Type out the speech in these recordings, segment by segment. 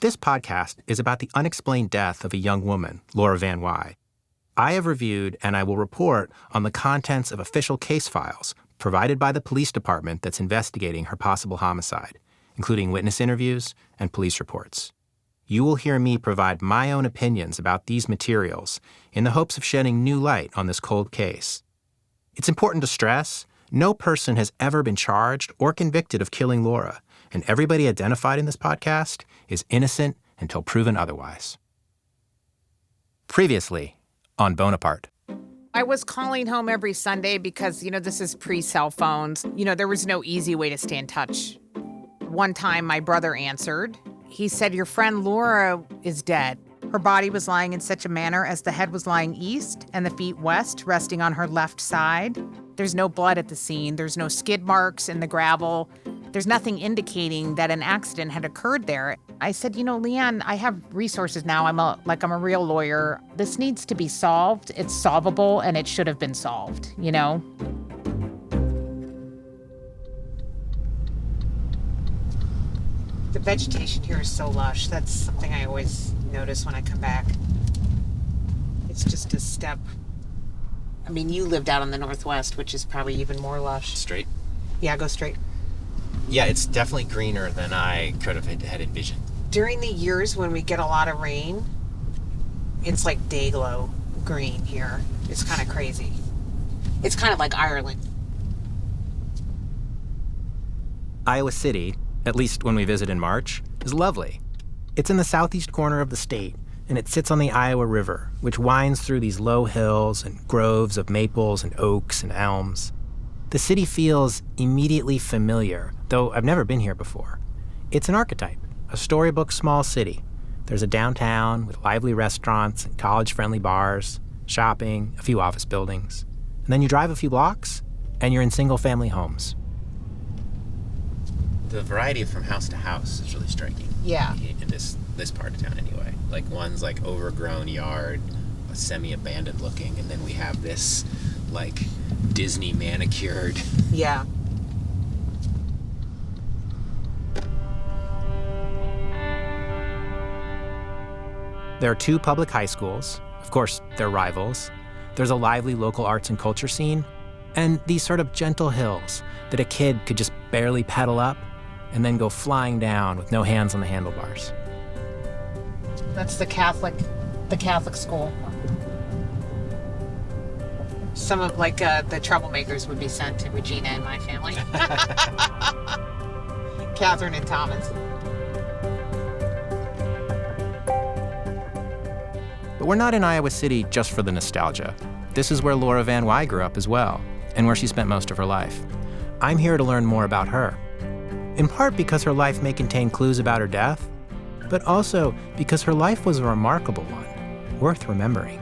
This podcast is about the unexplained death of a young woman, Laura Van Wyhe. I have reviewed and I will report on the contents of official case files provided by the police department that's investigating her possible homicide, including witness interviews and police reports. You will hear me provide my own opinions about these materials in the hopes of shedding new light on this cold case. It's important to stress, no person has ever been charged or convicted of killing Laura, and everybody identified in this podcast is innocent until proven otherwise. Previously on Bonaparte. I was calling home every Sunday because, this is pre-cell phones. There was no easy way to stay in touch. One time my brother answered. He said, "Your friend Laura is dead. Her body was lying in such a manner as the head was lying east and the feet west, resting on her left side. There's no blood at the scene. There's no skid marks in the gravel. There's nothing indicating that an accident had occurred there." I said, "Leanne, I have resources now. I'm a real lawyer. This needs to be solved. It's solvable, and it should have been solved, The vegetation here is so lush. That's something I always notice when I come back. It's just a step. You lived out in the Northwest, which is probably even more lush. Straight? Yeah, go straight. Yeah, it's definitely greener than I could have had envisioned. During the years when we get a lot of rain, it's like day-glow green here. It's kind of crazy. It's kind of like Ireland. Iowa City, at least when we visit in March, is lovely. It's in the southeast corner of the state, and it sits on the Iowa River, which winds through these low hills and groves of maples and oaks and elms. The city feels immediately familiar, though I've never been here before. It's an archetype, a storybook small city. There's a downtown with lively restaurants and college-friendly bars, shopping, a few office buildings. And then you drive a few blocks, and you're in single-family homes. The variety from house to house is really striking. Yeah. In this part of town anyway. One's overgrown yard, a semi-abandoned looking, and then we have this Disney manicured. Yeah. There are 2 public high schools. Of course, they're rivals. There's a lively local arts and culture scene, and these sort of gentle hills that a kid could just barely pedal up and then go flying down with no hands on the handlebars. That's the Catholic school. Some of the troublemakers would be sent to Regina and my family. Catherine and Thomas. But we're not in Iowa City just for the nostalgia. This is where Laura Van Wyhe grew up as well, and where she spent most of her life. I'm here to learn more about her. In part because her life may contain clues about her death, but also because her life was a remarkable one, worth remembering.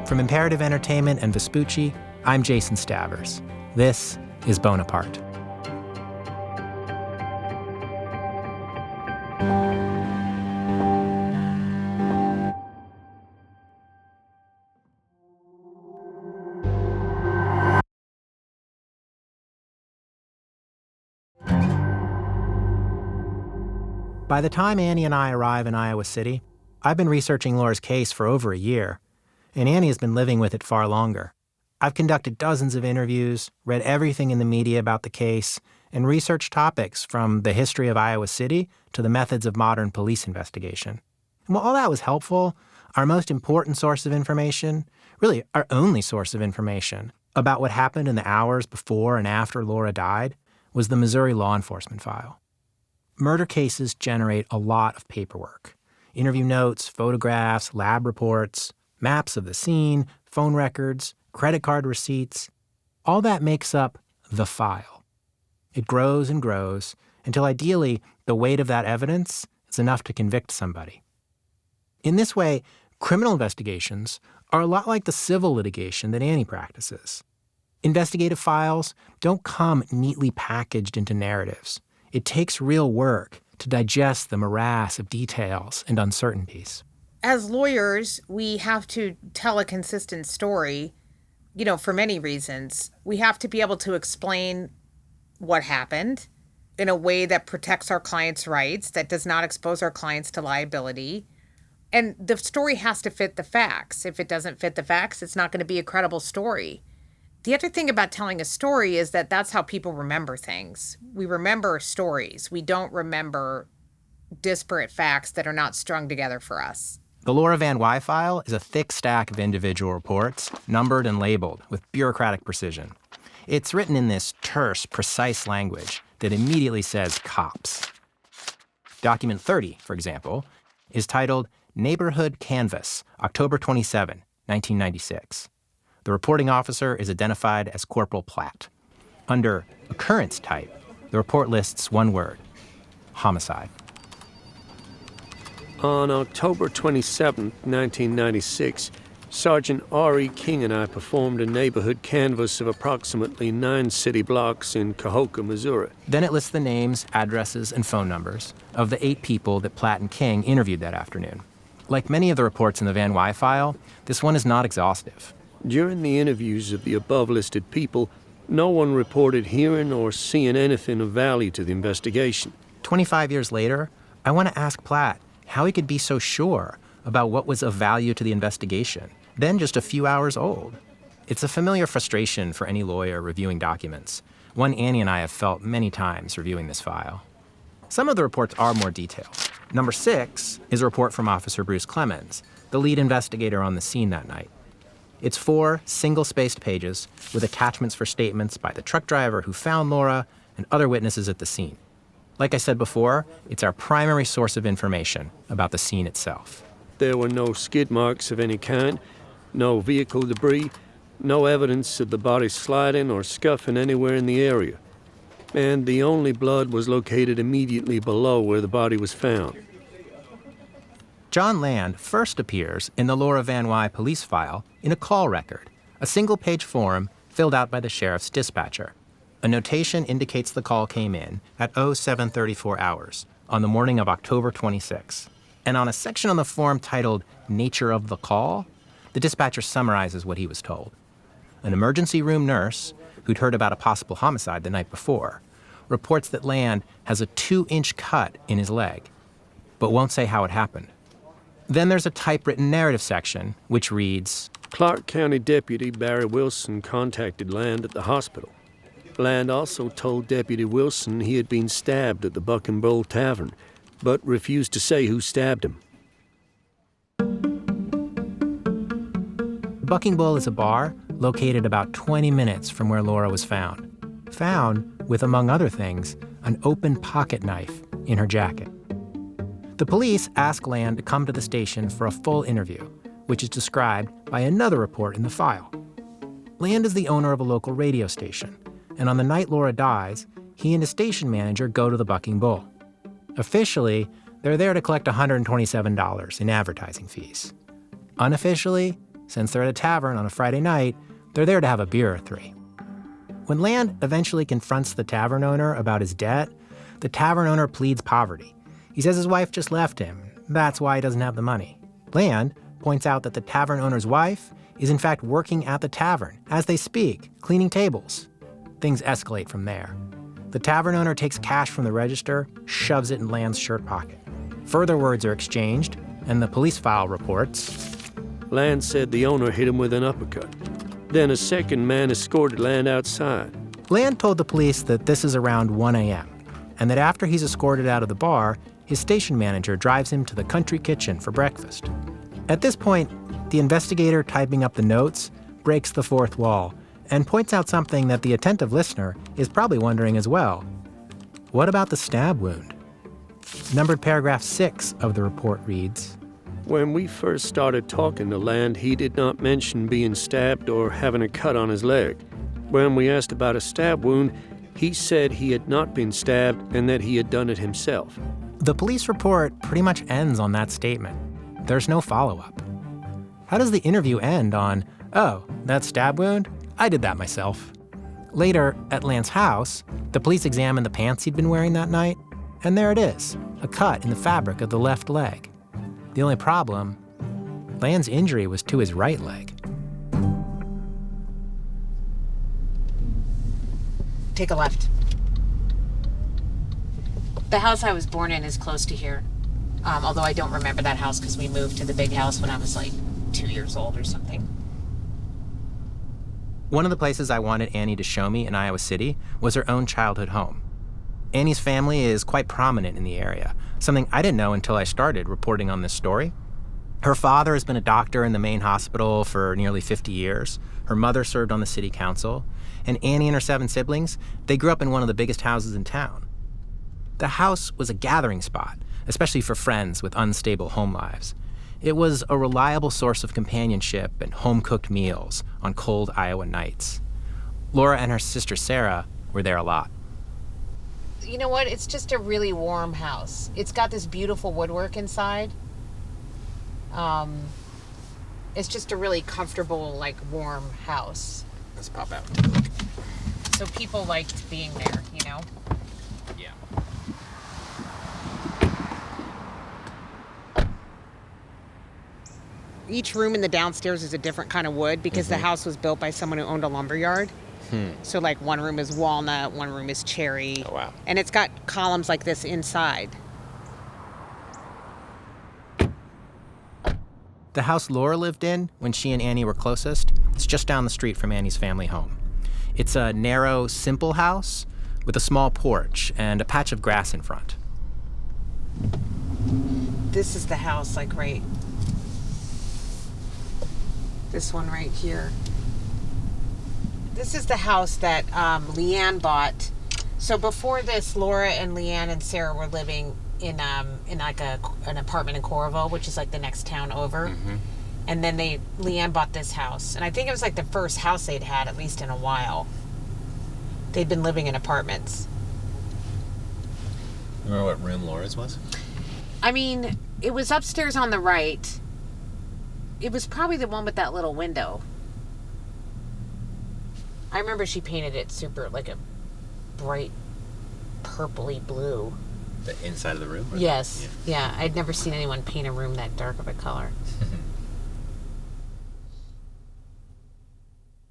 From Imperative Entertainment and Vespucci, I'm Jason Stavers. This is Bonaparte. By the time Annie and I arrive in Iowa City, I've been researching Laura's case for over a year, and Annie has been living with it far longer. I've conducted dozens of interviews, read everything in the media about the case, and researched topics from the history of Iowa City to the methods of modern police investigation. And while all that was helpful, our most important source of information, really our only source of information about what happened in the hours before and after Laura died, was the Missouri law enforcement file. Murder cases generate a lot of paperwork. Interview notes, photographs, lab reports, maps of the scene, phone records, credit card receipts. All that makes up the file. It grows and grows until ideally the weight of that evidence is enough to convict somebody. In this way, criminal investigations are a lot like the civil litigation that Annie practices. Investigative files don't come neatly packaged into narratives. It takes real work to digest the morass of details and uncertainties. As lawyers, we have to tell a consistent story, for many reasons. We have to be able to explain what happened. in a way that protects our clients' rights, that does not expose our clients to liability. And the story has to fit the facts. If it doesn't fit the facts, it's not going to be a credible story. The other thing about telling a story is that that's how people remember things. We remember stories. We don't remember disparate facts that are not strung together for us. The Laura Van Wyhe file is a thick stack of individual reports, numbered and labeled with bureaucratic precision. It's written in this terse, precise language that immediately says cops. Document 30, for example, is titled Neighborhood Canvass, October 27, 1996. The reporting officer is identified as Corporal Platt. Under occurrence type, the report lists one word: homicide. On October 27, 1996, Sergeant R.E. King and I performed a neighborhood canvass of approximately 9 city blocks in Cahokia, Missouri. Then it lists the names, addresses, and phone numbers of the 8 people that Platt and King interviewed that afternoon. Like many of the reports in the Van Wyhe file, this one is not exhaustive. During the interviews of the above-listed people, no one reported hearing or seeing anything of value to the investigation. 25 years later, I want to ask Platt how he could be so sure about what was of value to the investigation, then just a few hours old. It's a familiar frustration for any lawyer reviewing documents, one Annie and I have felt many times reviewing this file. Some of the reports are more detailed. Number 6 is a report from Officer Bruce Clemens, the lead investigator on the scene that night. It's 4 single-spaced pages with attachments for statements by the truck driver who found Laura and other witnesses at the scene. Like I said before, it's our primary source of information about the scene itself. There were no skid marks of any kind, no vehicle debris, no evidence of the body sliding or scuffing anywhere in the area. And the only blood was located immediately below where the body was found. John Land first appears in the Laura Van Wyhe police file in a call record, a single-page form filled out by the sheriff's dispatcher. A notation indicates the call came in at 0734 hours on the morning of October 26. And on a section on the form titled Nature of the Call, the dispatcher summarizes what he was told. An emergency room nurse, who'd heard about a possible homicide the night before, reports that Land has a 2-inch cut in his leg, but won't say how it happened. Then there's a typewritten narrative section, which reads, Clark County Deputy Barry Wilson contacted Land at the hospital. Land also told Deputy Wilson he had been stabbed at the Buck and Bull Tavern, but refused to say who stabbed him. The Bucking Bull is a bar located about 20 minutes from where Laura was found. Found with, among other things, an open pocket knife in her jacket. The police ask Land to come to the station for a full interview, which is described by another report in the file. Land is the owner of a local radio station, and on the night Laura dies, he and his station manager go to the Bucking Bull. Officially, they're there to collect $127 in advertising fees. Unofficially, since they're at a tavern on a Friday night, they're there to have a beer or 3. When Land eventually confronts the tavern owner about his debt, the tavern owner pleads poverty. He says his wife just left him. That's why he doesn't have the money. Land points out that the tavern owner's wife is in fact working at the tavern as they speak, cleaning tables. Things escalate from there. The tavern owner takes cash from the register, shoves it in Land's shirt pocket. Further words are exchanged, and the police file reports, Land said the owner hit him with an uppercut. Then a second man escorted Land outside. Land told the police that this is around 1 a.m., and that after he's escorted out of the bar, his station manager drives him to the country kitchen for breakfast. At this point, the investigator typing up the notes breaks the fourth wall and points out something that the attentive listener is probably wondering as well. What about the stab wound? Numbered paragraph 6 of the report reads, When we first started talking to Land, he did not mention being stabbed or having a cut on his leg. When we asked about a stab wound, he said he had not been stabbed and that he had done it himself. The police report pretty much ends on that statement. There's no follow-up. How does the interview end on, oh, that stab wound? I did that myself. Later, at Land's house, the police examine the pants he'd been wearing that night, and there it is, a cut in the fabric of the left leg. The only problem, Land's injury was to his right leg. Take a left. The house I was born in is close to here. Although I don't remember that house because we moved to the big house when I was like 2 years old or something. One of the places I wanted Annie to show me in Iowa City was her own childhood home. Annie's family is quite prominent in the area, something I didn't know until I started reporting on this story. Her father has been a doctor in the main hospital for nearly 50 years. Her mother served on the city council. And Annie and her 7 siblings, they grew up in one of the biggest houses in town. The house was a gathering spot, especially for friends with unstable home lives. It was a reliable source of companionship and home-cooked meals on cold Iowa nights. Laura and her sister Sarah were there a lot. You know what? It's just a really warm house. It's got this beautiful woodwork inside. It's just a really comfortable, like, warm house. Let's pop out. So people liked being there, you know? Yeah. Each room in the downstairs is a different kind of wood because the house was built by someone who owned a lumber yard. So, like, one room is walnut, one room is cherry. Oh, wow. And it's got columns like this inside. The house Laura lived in when she and Annie were closest, it's just down the street from Annie's family home. It's a narrow, simple house with a small porch and a patch of grass in front. This is the house, like, right. This one right here. This is the house that Leanne bought. So before this, Laura and Leanne and Sarah were living in like an apartment in Coralville, which is like the next town over. And then Leanne bought this house. And I think it was like the first house they'd had, at least in a while. They'd been living in apartments. Remember what room Laura's was? I mean, it was upstairs on the right. It was probably the one with that little window. I remember she painted it super, like a bright purpley blue. The inside of the room? Yes. Yeah. I'd never seen anyone paint a room that dark of a color.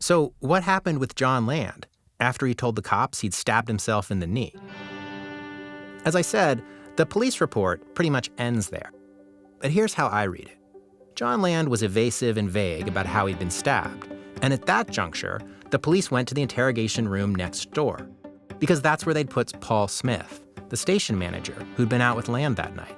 So what happened with John Land after he told the cops he'd stabbed himself in the knee? As I said, the police report pretty much ends there. But here's how I read it. John Land was evasive and vague about how he'd been stabbed. And at that juncture, the police went to the interrogation room next door, because that's where they'd put Paul Smith, the station manager who'd been out with Land that night.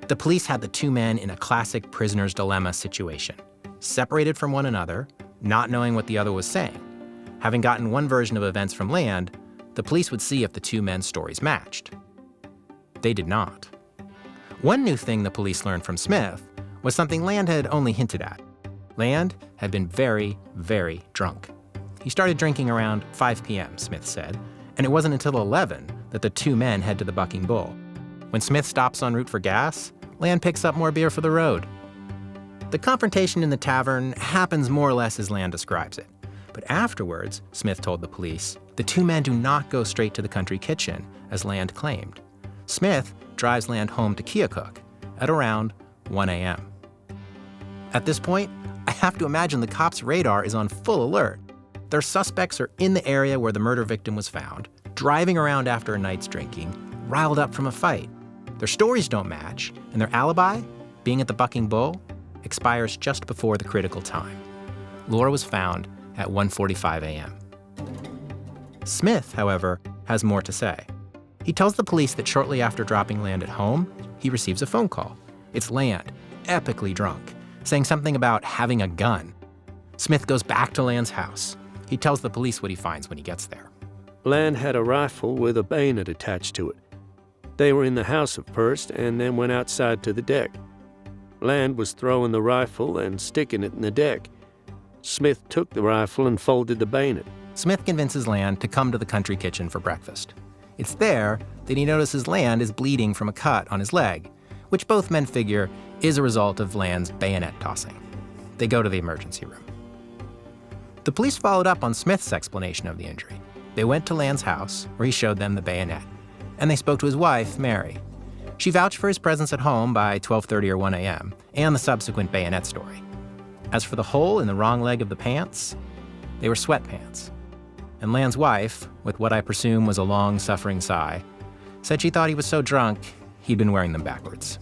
The police had the 2 men in a classic prisoner's dilemma situation, separated from one another, not knowing what the other was saying. Having gotten one version of events from Land, the police would see if the 2 men's stories matched. They did not. One new thing the police learned from Smith was something Land had only hinted at. Land had been very, very drunk. He started drinking around 5 p.m., Smith said, and it wasn't until 11 that the 2 men head to the Bucking Bull. When Smith stops en route for gas, Land picks up more beer for the road. The confrontation in the tavern happens more or less as Land describes it. But afterwards, Smith told the police, the 2 men do not go straight to the country kitchen, as Land claimed. Smith drives Land home to Keokuk at around 1 a.m. At this point, I have to imagine the cops' radar is on full alert. Their suspects are in the area where the murder victim was found, driving around after a night's drinking, riled up from a fight. Their stories don't match, and their alibi, being at the Bucking Bull, expires just before the critical time. Laura was found at 1:45 a.m. Smith, however, has more to say. He tells the police that shortly after dropping Land at home, he receives a phone call. It's Land, epically drunk, saying something about having a gun. Smith goes back to Land's house. He tells the police what he finds when he gets there. Land had a rifle with a bayonet attached to it. They were in the house at first and then went outside to the deck. Land was throwing the rifle and sticking it in the deck. Smith took the rifle and folded the bayonet. Smith convinces Land to come to the country kitchen for breakfast. It's there that he notices Land is bleeding from a cut on his leg, which both men figure is a result of Land's bayonet tossing. They go to the emergency room. The police followed up on Smith's explanation of the injury. They went to Land's house, where he showed them the bayonet, and they spoke to his wife, Mary. She vouched for his presence at home by 12:30 or 1 a.m., and the subsequent bayonet story. As for the hole in the wrong leg of the pants, they were sweatpants. And Land's wife, with what I presume was a long, suffering sigh, said she thought he was so drunk, he'd been wearing them backwards.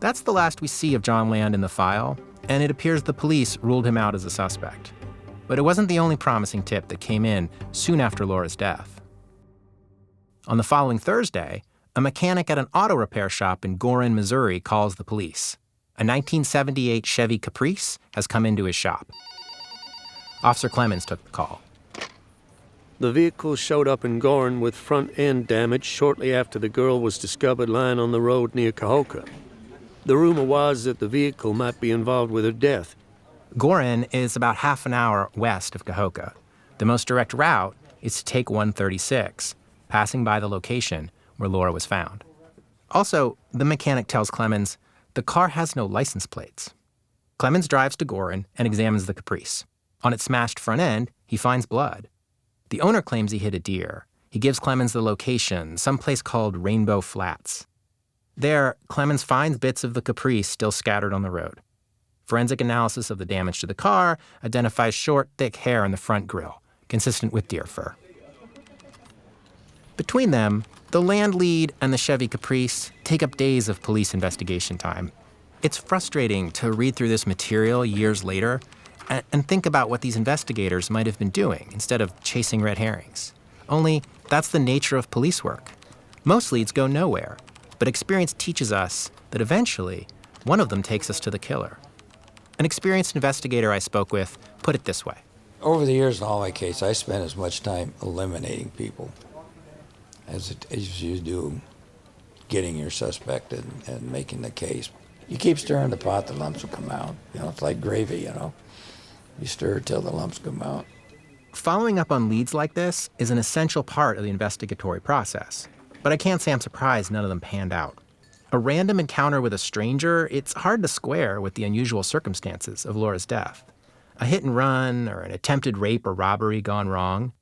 That's the last we see of John Land in the file, and it appears the police ruled him out as a suspect. But it wasn't the only promising tip that came in soon after Laura's death. On the following Thursday, a mechanic at an auto repair shop in Gorin, Missouri calls the police. A 1978 Chevy Caprice has come into his shop. Officer Clemens took the call. The vehicle showed up in Gorin with front end damage shortly after the girl was discovered lying on the road near Cahokia. The rumor was that the vehicle might be involved with her death. Gorin is about half an hour west of Cahokia. The most direct route is to take 136, passing by the location where Laura was found. Also, the mechanic tells Clemens the car has no license plates. Clemens drives to Gorin and examines the Caprice. On its smashed front end, he finds blood. The owner claims he hit a deer. He gives Clemens the location, someplace called Rainbow Flats. There, Clemens finds bits of the Caprice still scattered on the road. Forensic analysis of the damage to the car identifies short, thick hair in the front grille, consistent with deer fur. Between them, the Land lead and the Chevy Caprice take up days of police investigation time. It's frustrating to read through this material years later and think about what these investigators might have been doing instead of chasing red herrings. Only, that's the nature of police work. Most leads go nowhere, but experience teaches us that eventually, one of them takes us to the killer. An experienced investigator I spoke with put it this way. Over the years in all my cases, I spent as much time eliminating people as you do getting your suspect and making the case. You keep stirring the pot, the lumps will come out. It's like gravy, You stir it till the lumps come out. Following up on leads like this is an essential part of the investigatory process. But I can't say I'm surprised none of them panned out. A random encounter with a stranger, it's hard to square with the unusual circumstances of Laura's death. A hit and run or an attempted rape or robbery gone wrong.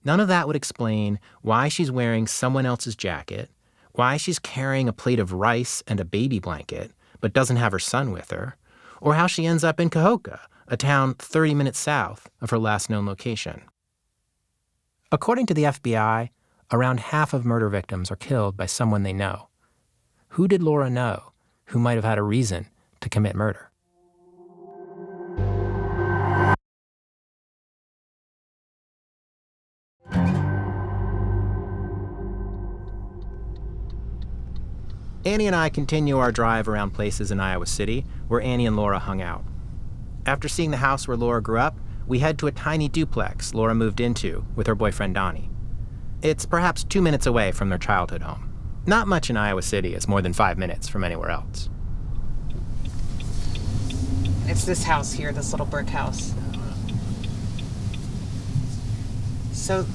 None of that would explain why she's wearing someone else's jacket, why she's carrying a plate of rice and a baby blanket, but doesn't have her son with her, or how she ends up in Cahokia, a town 30 minutes south of her last known location. According to the FBI, around half of murder victims are killed by someone they know. Who did Laura know who might have had a reason to commit murder? Annie and I continue our drive around places in Iowa City where Annie and Laura hung out. After seeing the house where Laura grew up, we head to a tiny duplex Laura moved into with her boyfriend Donnie. It's perhaps 2 minutes away from their childhood home. Not much in Iowa City is more than 5 minutes from anywhere else. It's this house here, this little brick house. So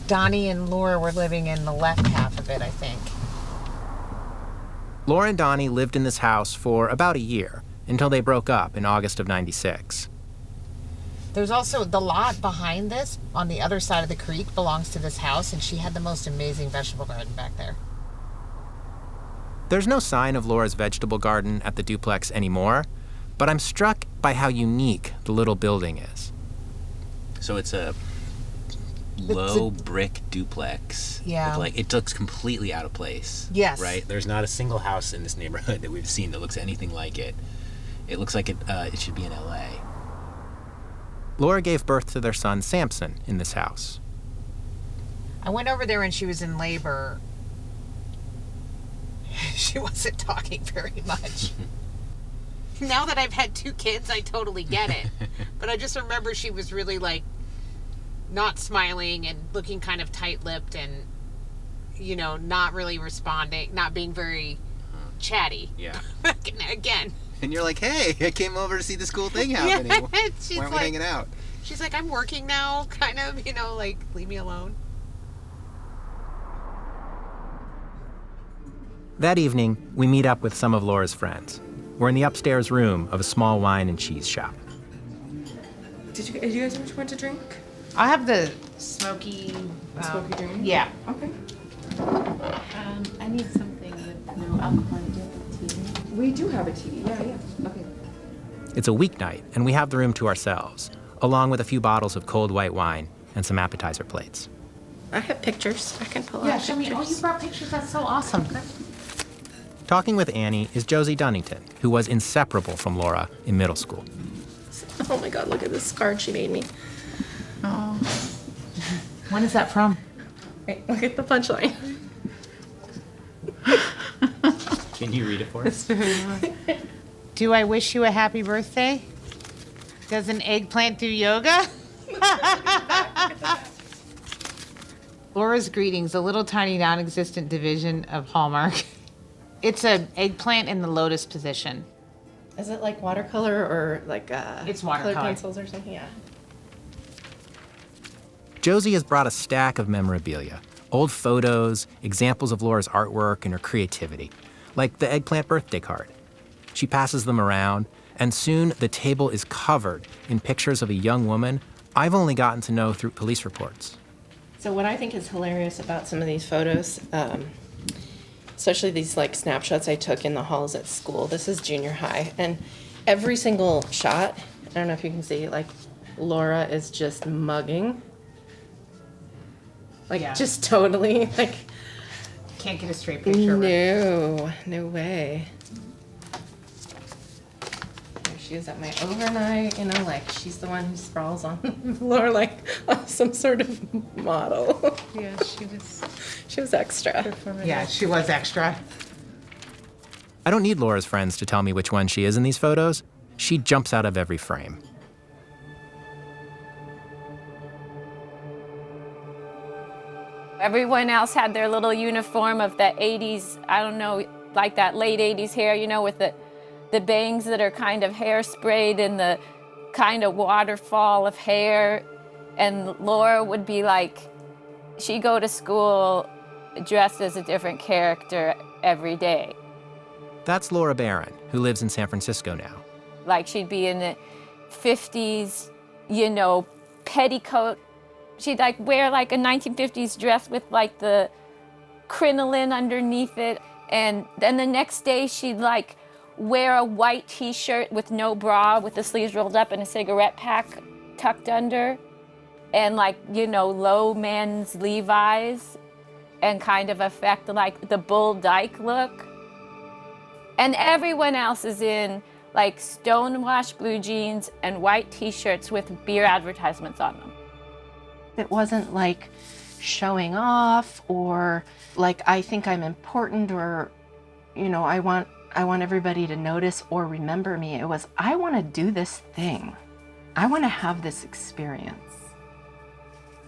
Donnie and Laura were living in the left half of it, I think. Laura and Donnie lived in this house for about a year until they broke up in August of '96. There's also the lot behind this, on the other side of the creek, belongs to this house, and she had the most amazing vegetable garden back there. There's no sign of Laura's vegetable garden at the duplex anymore, but I'm struck by how unique the little building is. So it's a low brick duplex. Yeah. With it looks completely out of place. Yes. Right? There's not a single house in this neighborhood that we've seen that looks anything like it. It looks like it should be in LA. Laura gave birth to their son, Samson, in this house. I went over there when she was in labor. She wasn't talking very much. Now that I've had 2 kids, I totally get it. But I just remember she was really not smiling and looking kind of tight-lipped and, not really responding, not being very chatty. Yeah. Again. And you're like, hey, I came over to see this cool thing happening. Yeah, Why aren't we hanging out? She's like, I'm working now, kind of, leave me alone. That evening, we meet up with some of Laura's friends. We're in the upstairs room of a small wine and cheese shop. Do you guys know which one to drink? I'll have the smoky... Smoky drink? Yeah. Okay. I need something with no alcohol. Do you have tea? We do have a tea. Yeah. Okay. It's a weeknight, and we have the room to ourselves, along with a few bottles of cold white wine and some appetizer plates. I have pictures. I can pull Yeah, out show me. pictures. Oh, you brought pictures. That's so awesome. Talking with Annie is Josie Dunnington, who was inseparable from Laura in middle school. Oh my God, look at this card she made me. Oh. When is that from? Wait, look at the punchline. Can you read it for us? Do I wish you a happy birthday? Does an eggplant do yoga? Laura's Greetings, a little tiny non-existent division of Hallmark. It's an eggplant in the lotus position. Is it like watercolor or like It's watercolor. colored pencils or something? Yeah. Josie has brought a stack of memorabilia, old photos, examples of Laura's artwork and her creativity, like the eggplant birthday card. She passes them around, and soon the table is covered in pictures of a young woman I've only gotten to know through police reports. So what I think is hilarious about some of these photos, especially these like snapshots I took in the halls at school. This is junior high, and every single shot, I don't know if you can see, like Laura is just mugging. Like Yeah. just totally like. Can't get a straight picture of her. No way. There she is at my overnight, you know, like she's the one who sprawls on the floor like some sort of model. Yeah, she was extra. Yeah, she was extra. I don't need Laura's friends to tell me which one she is in these photos. She jumps out of every frame. Everyone else had their little uniform of the 80s, I don't know, like that late 80s hair, you know, with the bangs that are kind of hairsprayed and the kind of waterfall of hair. And Laura would be like, she'd go to school dressed as a different character every day. That's Laura Barron, who lives in San Francisco now. Like she'd be in the 50s, you know, petticoat. She'd like wear like a 1950s dress with like the crinoline underneath it. And then the next day she'd like wear a white t-shirt with no bra with the sleeves rolled up and a cigarette pack tucked under. And like, you know, low men's Levi's and kind of affect like the Bull Dyke look. And everyone else is in like stonewashed blue jeans and white t-shirts with beer advertisements on them. It wasn't like showing off or like I think I'm important or, you know, I want everybody to notice or remember me. It was, I want to do this thing. I want to have this experience.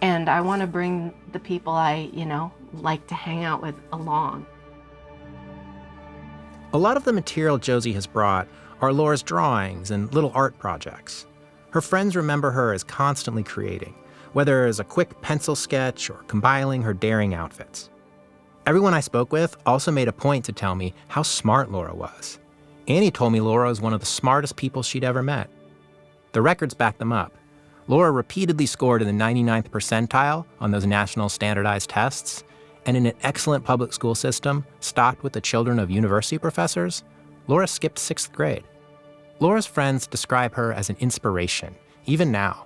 And I want to bring the people I, you know, like to hang out with along. A lot of the material Josie has brought are Laura's drawings and little art projects. Her friends remember her as constantly creating, whether as a quick pencil sketch or compiling her daring outfits. Everyone I spoke with also made a point to tell me how smart Laura was. Annie told me Laura was one of the smartest people she'd ever met. The records back them up. Laura repeatedly scored in the 99th percentile on those national standardized tests, and in an excellent public school system stocked with the children of university professors, Laura skipped 6th grade. Laura's friends describe her as an inspiration, even now.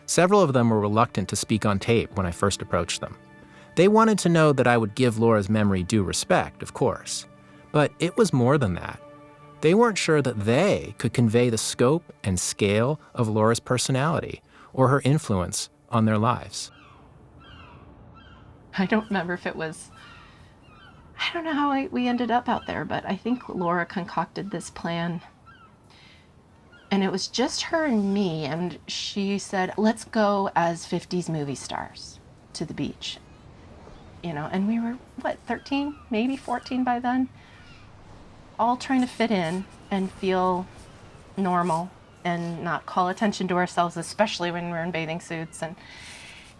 Several of them were reluctant to speak on tape when I first approached them. They wanted to know that I would give Laura's memory due respect, of course. But it was more than that. They weren't sure that they could convey the scope and scale of Laura's personality or her influence on their lives. I don't remember if it was, I don't know how we ended up out there, but I think Laura concocted this plan. And it was just her and me, and she said, let's go as 50s movie stars to the beach. You know, and we were, 13, maybe 14 by then? All trying to fit in and feel normal and not call attention to ourselves, especially when we're in bathing suits. And,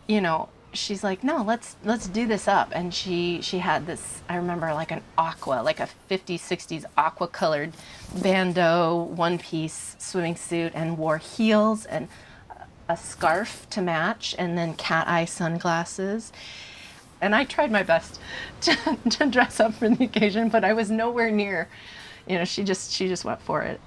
you know, she's like, no, let's do this up. And she had this, I remember like an aqua, like a 50s, 60s aqua colored bandeau one-piece swimming suit and wore heels and a scarf to match and then cat eye sunglasses. And I tried my best to dress up for the occasion, but I was nowhere near, you know, she just went for it.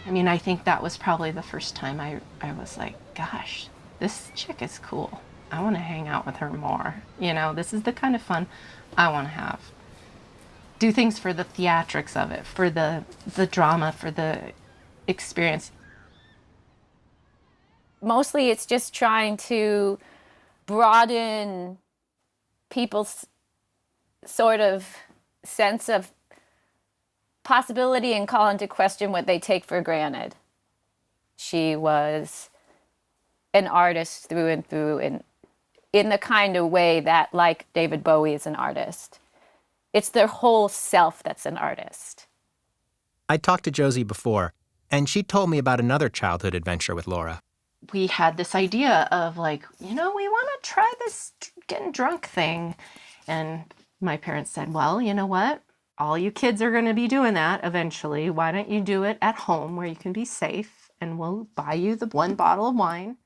I mean, I think that was probably the first time I was like, gosh, this chick is cool. I want to hang out with her more. This is the kind of fun I want to have. Do things for the theatrics of it, for the drama, for the experience. Mostly it's just trying to broaden people's sort of sense of possibility and call into question what they take for granted. She was an artist through and through, and in the kind of way that, like David Bowie, is an artist. It's their whole self that's an artist. I talked to Josie before, and she told me about another childhood adventure with Laura. We had this idea of we want to try this getting drunk thing. And my parents said, well, you know what? All you kids are going to be doing that eventually. Why don't you do it at home where you can be safe, and we'll buy you the one bottle of wine.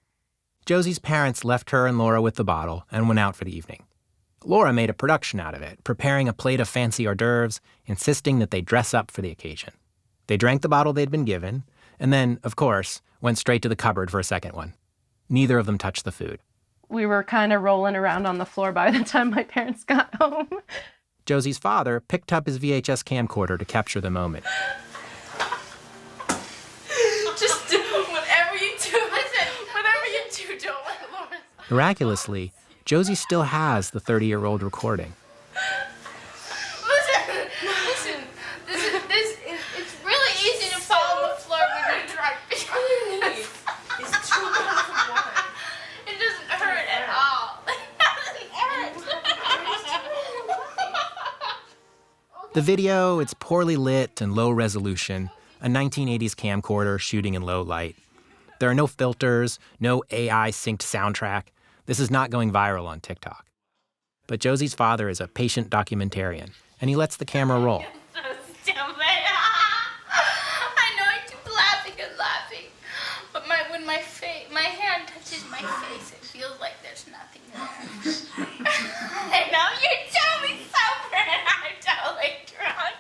Josie's parents left her and Laura with the bottle and went out for the evening. Laura made a production out of it, preparing a plate of fancy hors d'oeuvres, insisting that they dress up for the occasion. They drank the bottle they'd been given, and then, of course, went straight to the cupboard for a second one. Neither of them touched the food. We were kind of rolling around on the floor by the time my parents got home. Josie's father picked up his VHS camcorder to capture the moment. Just do whatever you do. Listen, whatever you do, don't let Laura. Miraculously, Josie still has the 30-year-old recording. Listen. It's really easy to fall on the floor when you're drunk. It's 2 pounds of water. It doesn't hurt at all. It doesn't hurt. The video, it's poorly lit and low resolution, a 1980s camcorder shooting in low light. There are no filters, no AI-synced soundtrack. This is not going viral on TikTok. But Josie's father is a patient documentarian, and he lets the camera roll. So stupid. I know I keep laughing and laughing, but when my hand touches my face, it feels like there's nothing there. I know you're totally sober and I'm totally drunk.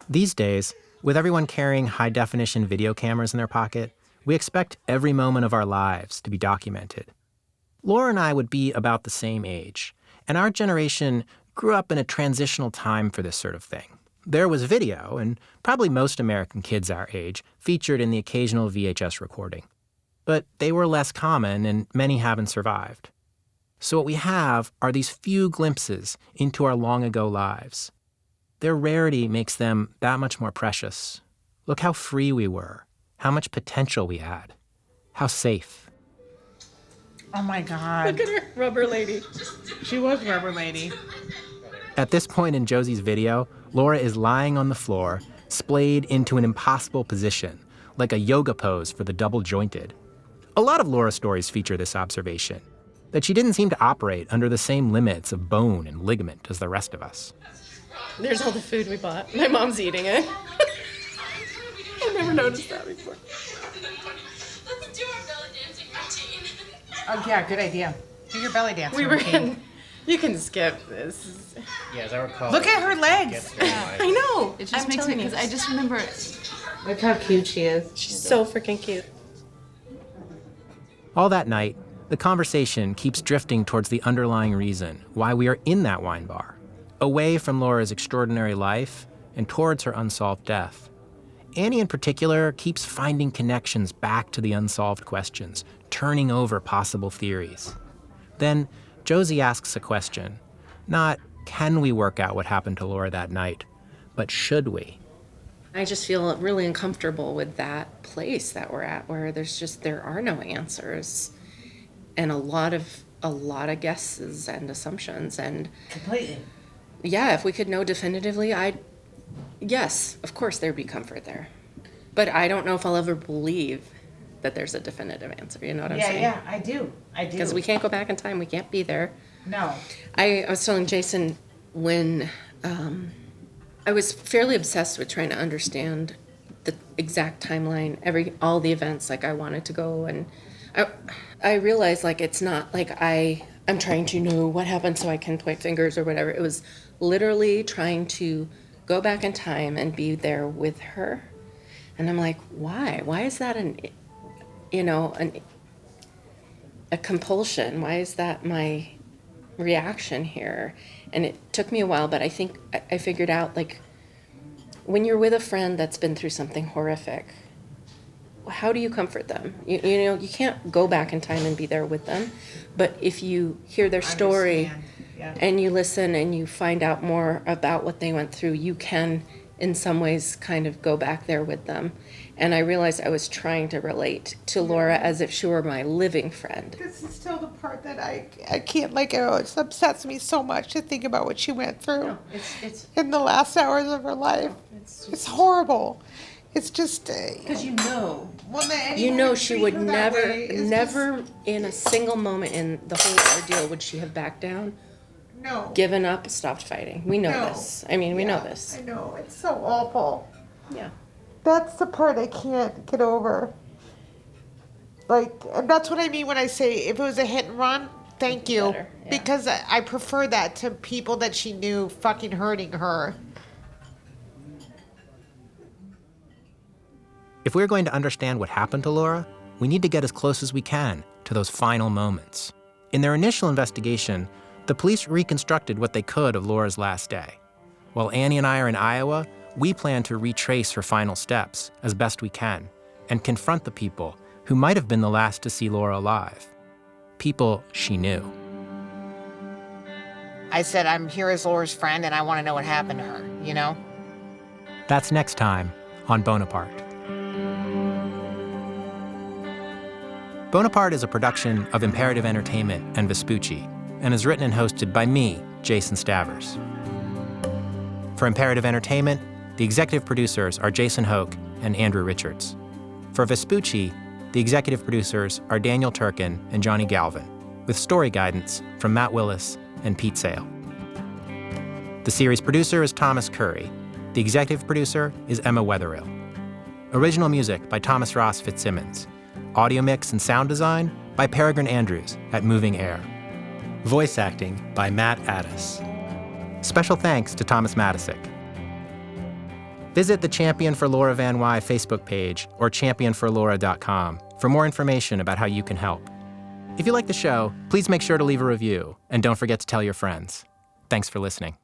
These days, with everyone carrying high-definition video cameras in their pocket, we expect every moment of our lives to be documented. Laura and I would be about the same age, and our generation grew up in a transitional time for this sort of thing. There was video, and probably most American kids our age featured in the occasional VHS recording. But they were less common, and many haven't survived. So what we have are these few glimpses into our long-ago lives. Their rarity makes them that much more precious. Look how free we were, how much potential we had, how safe. Oh my God. Look at her, rubber lady. She was rubber lady. At this point in Josie's video, Laura is lying on the floor, splayed into an impossible position, like a yoga pose for the double-jointed. A lot of Laura's stories feature this observation, that she didn't seem to operate under the same limits of bone and ligament as the rest of us. There's all the food we bought. My mom's eating it. I've never noticed that before. Let's do our belly dancing routine. Oh yeah, good idea. Do your belly dance. We were in. You can skip this. Yeah, as I recall. Look at her legs. I know. It just I'm makes me, telling you. because I just remember Look how cute she is. She's so freaking cute. All that night, the conversation keeps drifting towards the underlying reason why we are in that wine bar, away from Laura's extraordinary life and towards her unsolved death. Annie in particular keeps finding connections back to the unsolved questions, turning over possible theories. Then Josie asks a question, not can we work out what happened to Laura that night, but should we? I just feel really uncomfortable with that place that we're at, where there are no answers, and a lot of guesses and assumptions. And Completely. yeah, if we could know definitively, yes, of course there'd be comfort there. But I don't know if I'll ever believe that there's a definitive answer. You know what I'm saying? Yeah, I do. Because we can't go back in time. We can't be there. No. I was telling Jason when I was fairly obsessed with trying to understand the exact timeline, all the events. Like I wanted to go, and I realized like it's not like I'm trying to know what happened so I can point fingers or whatever. It was literally trying to go back in time and be there with her. And I'm like, why? Why is that a compulsion? Why is that my reaction here? And it took me a while, but I think I figured out, like, when you're with a friend that's been through something horrific, how do you comfort them? You know, you can't go back in time and be there with them, but if you hear their story and you listen and you find out more about what they went through, you can, in some ways, kind of go back there with them. And I realized I was trying to relate to Laura as if she were my living friend. This is still the part that I can't let go. It upsets me so much to think about what she went through It's in the last hours of her life. It's horrible. It's just because you know she treat would her that never, way is never in a single moment in the whole ordeal would she have backed down, No. given up, stopped fighting. We know No. this. I mean, we know Yeah, this. I know. It's so awful. Yeah. That's the part I can't get over. Like, and that's what I mean when I say if it was a hit and run, thank you. better, yeah. Because I prefer that to people that she knew fucking hurting her. If we're going to understand what happened to Laura, we need to get as close as we can to those final moments. In their initial investigation, the police reconstructed what they could of Laura's last day. While Annie and I are in Iowa, we plan to retrace her final steps as best we can and confront the people who might have been the last to see Laura alive. People she knew. I said, I'm here as Laura's friend and I want to know what happened to her, you know? That's next time on Bonaparte. Bonaparte is a production of Imperative Entertainment and Vespucci and is written and hosted by me, Jason Stavers. For Imperative Entertainment, the executive producers are Jason Hoke and Andrew Richards. For Vespucci, the executive producers are Daniel Turkin and Johnny Galvin, with story guidance from Matt Willis and Pete Sale. The series producer is Thomas Curry. The executive producer is Emma Wetherill. Original music by Thomas Ross Fitzsimmons. Audio mix and sound design by Peregrine Andrews at Moving Air. Voice acting by Matt Addis. Special thanks to Thomas Matisic. Visit the Champion for Laura Van Wyhe Facebook page or championforlaura.com for more information about how you can help. If you like the show, please make sure to leave a review and don't forget to tell your friends. Thanks for listening.